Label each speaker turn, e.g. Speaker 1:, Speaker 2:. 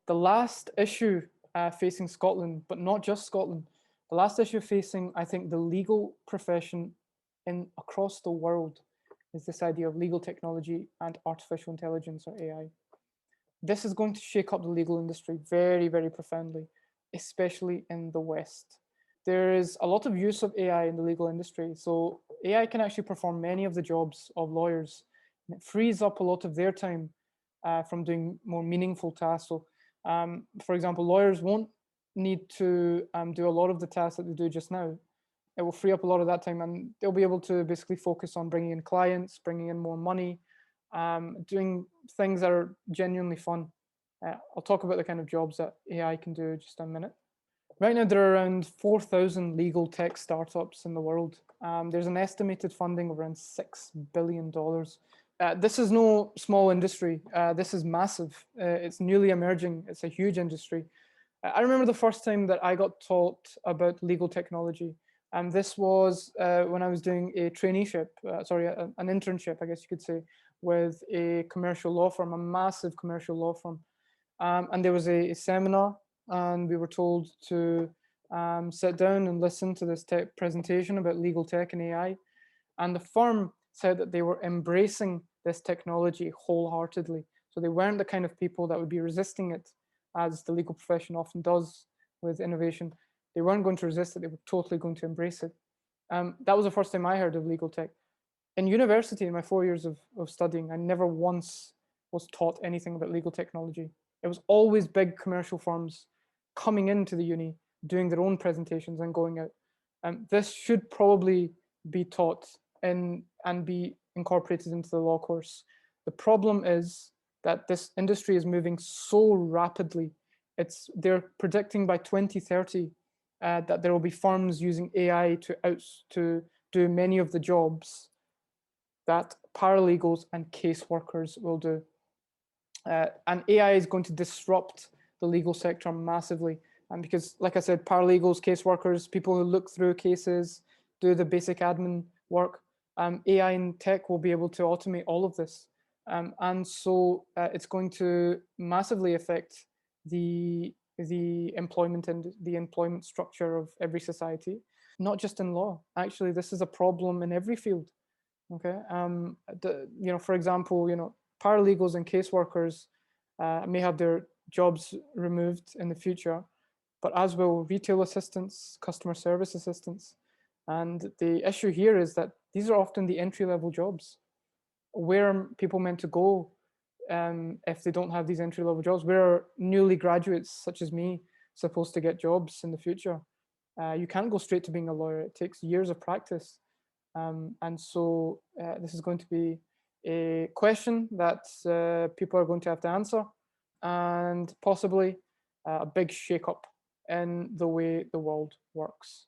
Speaker 1: The last issue facing Scotland, but not just Scotland, the last issue facing, I think, the legal profession in across the world is this idea of legal technology and artificial intelligence or AI. This is going to shake up the legal industry very, very profoundly, especially in the West. There is a lot of use of AI in the legal industry. So AI can actually perform many of the jobs of lawyers. And it frees up a lot of their time from doing more meaningful tasks. So, for example, lawyers won't need to do a lot of the tasks that they do just now. It will free up a lot of that time, and they'll be able to basically focus on bringing in clients, bringing in more money, doing things that are genuinely fun. I'll talk about the kind of jobs that AI can do just in a minute. Right now, there are around 4,000 legal tech startups in the world. There's an estimated funding of around $6 billion. This is no small industry. This is massive. It's newly emerging. It's a huge industry. I remember the first time that I got taught about legal technology. And this was when I was doing a traineeship, an internship, I guess you could say, with a commercial law firm, a massive commercial law firm. And there was a seminar, and we were told to sit down and listen to this tech presentation about legal tech and AI. And the firm said that they were embracing this technology wholeheartedly. So they weren't the kind of people that would be resisting it, as the legal profession often does with innovation. They weren't going to resist it, they were totally going to embrace it. That was the first time I heard of legal tech. In university, in my 4 years of studying, I never once was taught anything about legal technology. It was always big commercial firms coming into the uni, doing their own presentations and going out. This should probably be taught in and be incorporated into the law course. The problem is that this industry is moving so rapidly. They're predicting by 2030 that there will be firms using AI to do many of the jobs that paralegals and caseworkers will do. And AI is going to disrupt the legal sector massively. And because, like I said, paralegals, caseworkers, people who look through cases, do the basic admin work, AI and tech will be able to automate all of this. And so it's going to massively affect the employment and the employment structure of every society, not just in law. Actually, this is a problem in every field. Okay, for example, paralegals and caseworkers may have their jobs removed in the future, but as will retail assistants, customer service assistants. And the issue here is that these are often the entry-level jobs. Where are people meant to go if they don't have these entry-level jobs? Where are newly graduates such as me supposed to get jobs in the future? You can't go straight to being a lawyer. It takes years of practice. And so this is going to be a question that people are going to have to answer, and possibly a big shakeup in the way the world works.